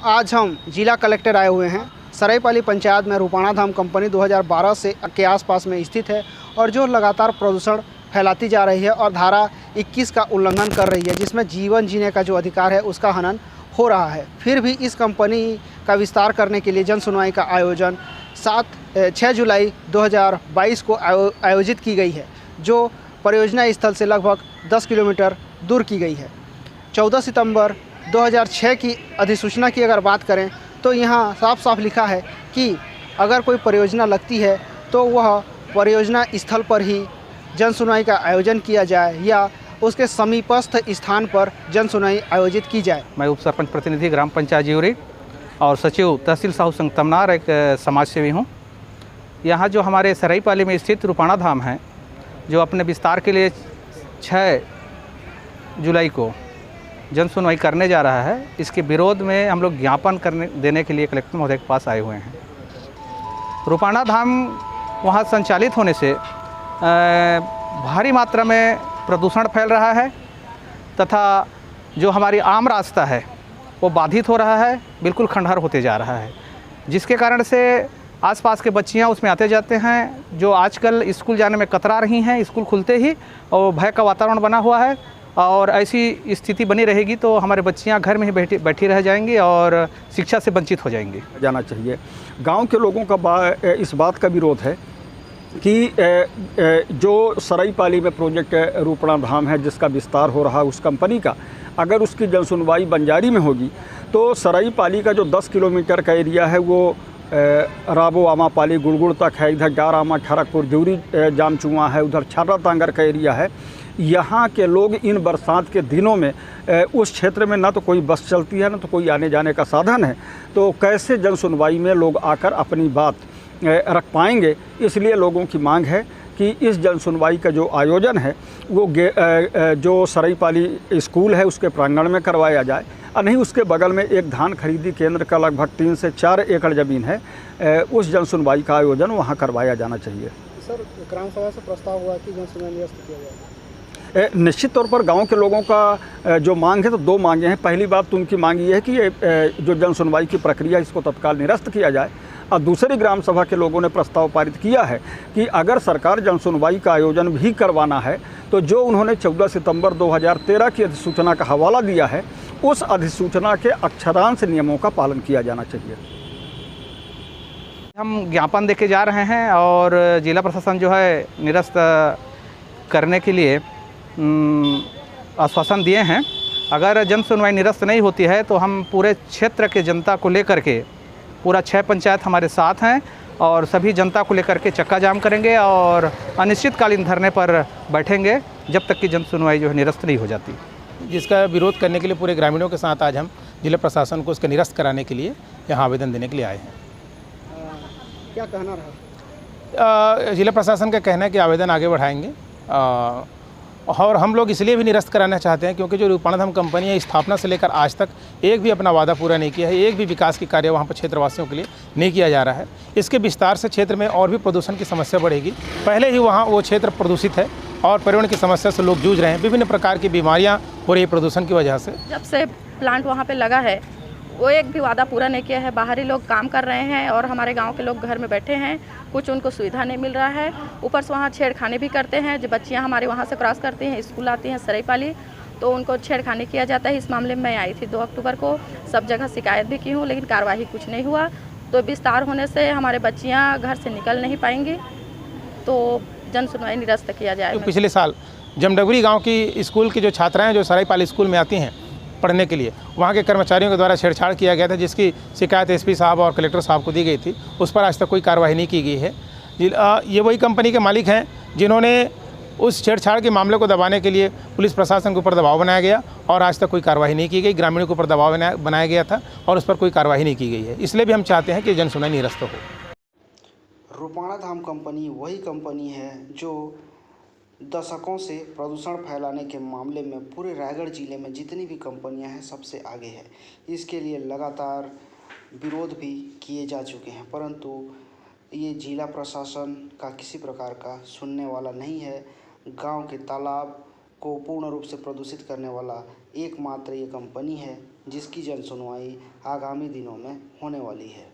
आज हम जिला कलेक्टर आए हुए हैं। सरायपाली पंचायत में रूपाणा धाम कंपनी 2012 से के आसपास में स्थित है और जो लगातार प्रदूषण फैलाती जा रही है और धारा 21 का उल्लंघन कर रही है, जिसमें जीवन जीने का जो अधिकार है उसका हनन हो रहा है। फिर भी इस कंपनी का विस्तार करने के लिए जन सुनवाई का आयोजन 6 जुलाई 2022 को आयोजित की गई है, जो परियोजना स्थल से लगभग 10 किलोमीटर दूर की गई है। 14 सितंबर 2006 की अधिसूचना की अगर बात करें तो यहाँ साफ साफ लिखा है कि अगर कोई परियोजना लगती है तो वह परियोजना स्थल पर ही जन सुनवाई का आयोजन किया जाए या उसके समीपस्थ स्थान पर जन सुनवाई आयोजित की जाए। मैं उप सरपंच प्रतिनिधि ग्राम पंचायत जिवरी और सचिव तहसील साहू संघ तमनार एक समाज सेवी हूँ। यहाँ जो हमारे सरायपाली में स्थित रूपाणा धाम है, जो अपने विस्तार के लिए 6 जुलाई को जन सुनवाई करने जा रहा है, इसके विरोध में हम लोग ज्ञापन देने के लिए कलेक्टर महोदय के पास आए हुए हैं। रूपाणा धाम वहाँ संचालित होने से भारी मात्रा में प्रदूषण फैल रहा है तथा जो हमारी आम रास्ता है वो बाधित हो रहा है, बिल्कुल खंडहर होते जा रहा है, जिसके कारण से आसपास के बच्चियां उसमें आते जाते हैं, जो आजकल स्कूल जाने में कतरा रही हैं। स्कूल खुलते ही और भय का वातावरण बना हुआ है और ऐसी स्थिति बनी रहेगी तो हमारे बच्चियां घर में ही बैठी रह जाएंगी और शिक्षा से वंचित हो जाएंगी। जाना चाहिए। गांव के लोगों का इस बात का विरोध है कि जो सरायपाली में प्रोजेक्ट रूपाणा धाम है, जिसका विस्तार हो रहा है, उस कंपनी का अगर उसकी जन सुनवाई बंजारी में होगी तो सरायपाली का जो 10 किलोमीटर का एरिया है वो राबो आमापाली गुड़गुड़ तक है, इधर गारामा खड़गपुर जौरी जामचुआ है, उधर छर्रा तांगर का एरिया है। यहाँ के लोग इन बरसात के दिनों में उस क्षेत्र में ना तो कोई बस चलती है, ना तो कोई आने जाने का साधन है, तो कैसे जन सुनवाई में लोग आकर अपनी बात रख पाएंगे। इसलिए लोगों की मांग है कि इस जन सुनवाई का जो आयोजन है वो जो सरायपाली स्कूल है उसके प्रांगण में करवाया जाए और नहीं उसके बगल में एक धान खरीदी केंद्र का लगभग 3 से 4 एकड़ ज़मीन है, उस जन सुनवाई का आयोजन वहाँ करवाया जाना चाहिए। सर, ग्राम सभा से प्रस्ताव हुआ कि जन सुनवाई निरस्त किया जाए। निश्चित तौर पर गांव के लोगों का जो मांग है तो 2 मांगे हैं। पहली बात तो उनकी मांग ये है कि ये जो जन सुनवाई की प्रक्रिया इसको तत्काल निरस्त किया जाए, और दूसरी ग्राम सभा के लोगों ने प्रस्ताव पारित किया है कि अगर सरकार जन सुनवाई का आयोजन भी करवाना है तो जो उन्होंने 14 सितंबर 2013 की अधिसूचना का हवाला दिया है, उस अधिसूचना के अक्षरांश नियमों का पालन किया जाना चाहिए। हम ज्ञापन देके जा रहे हैं और जिला प्रशासन जो है निरस्त करने के लिए आश्वासन दिए हैं। अगर जन सुनवाई निरस्त नहीं होती है तो हम पूरे क्षेत्र के जनता को लेकर के, पूरा 6 पंचायत हमारे साथ हैं और सभी जनता को लेकर के चक्का जाम करेंगे और अनिश्चितकालीन धरने पर बैठेंगे जब तक कि जन सुनवाई जो है निरस्त नहीं हो जाती। जिसका विरोध करने के लिए पूरे ग्रामीणों के साथ आज हम जिला प्रशासन को उसका निरस्त कराने के लिए यहाँ आवेदन देने के लिए आए हैं। क्या कहना रहा? जिला प्रशासन का कहना है कि आवेदन आगे बढ़ाएंगे और हम लोग इसलिए भी निरस्त कराना चाहते हैं क्योंकि जो रूपाणा धाम कंपनी है, स्थापना से लेकर आज तक एक भी अपना वादा पूरा नहीं किया है, एक भी विकास की कार्य वहाँ पर क्षेत्रवासियों के लिए नहीं किया जा रहा है। इसके विस्तार से क्षेत्र में और भी प्रदूषण की समस्या बढ़ेगी। पहले ही वहाँ वो क्षेत्र प्रदूषित है और पर्यावरण की समस्या से लोग जूझ रहे हैं, विभिन्न प्रकार की बीमारियाँ हो रही है प्रदूषण की वजह से। जब से प्लांट वहाँ पर लगा है वो एक भी वादा पूरा नहीं किया है। बाहरी लोग काम कर रहे हैं और हमारे गांव के लोग घर में बैठे हैं, कुछ उनको सुविधा नहीं मिल रहा है। ऊपर से वहाँ छेड़खानी भी करते हैं। जो बच्चियां हमारे वहाँ से क्रॉस करती हैं, स्कूल आती हैं सरायपाली, तो उनको छेड़खानी किया जाता है। इस मामले में मैं आई थी 2 अक्टूबर को, सब जगह शिकायत भी की हूँ, लेकिन कार्रवाई कुछ नहीं हुआ। तो विस्तार होने से हमारे बच्चियाँ घर से निकल नहीं पाएंगी, तो जन सुनवाई निरस्त किया जाए। तो पिछले साल जमडगरी गाँव की स्कूल की जो छात्राएँ जो सरायपाली स्कूल में आती हैं पढ़ने के लिए, वहाँ के कर्मचारियों के द्वारा छेड़छाड़ किया गया था, जिसकी शिकायत एसपी साहब और कलेक्टर साहब को दी गई थी। उस पर आज तक कोई कार्रवाई नहीं की गई है। ये वही कंपनी के मालिक हैं जिन्होंने उस छेड़छाड़ के मामले को दबाने के लिए पुलिस प्रशासन के ऊपर दबाव बनाया गया और आज तक कोई कार्रवाई नहीं की गई। ग्रामीणों के ऊपर दबाव बनाया गया था और उस पर कोई कार्रवाई नहीं की गई है। इसलिए भी हम चाहते हैं कि जन सुनवाई निरस्त हो। रूपाणा धाम कंपनी वही कंपनी है जो दशकों से प्रदूषण फैलाने के मामले में पूरे रायगढ़ जिले में जितनी भी कंपनियां हैं सबसे आगे है। इसके लिए लगातार विरोध भी किए जा चुके हैं, परंतु ये जिला प्रशासन का किसी प्रकार का सुनने वाला नहीं है। गांव के तालाब को पूर्ण रूप से प्रदूषित करने वाला एकमात्र ये कंपनी है जिसकी जनसुनवाई आगामी दिनों में होने वाली है।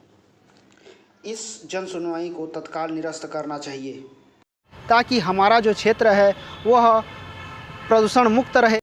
इस जनसुनवाई को तत्काल निरस्त करना चाहिए ताकि हमारा जो क्षेत्र है वह प्रदूषण मुक्त रहे।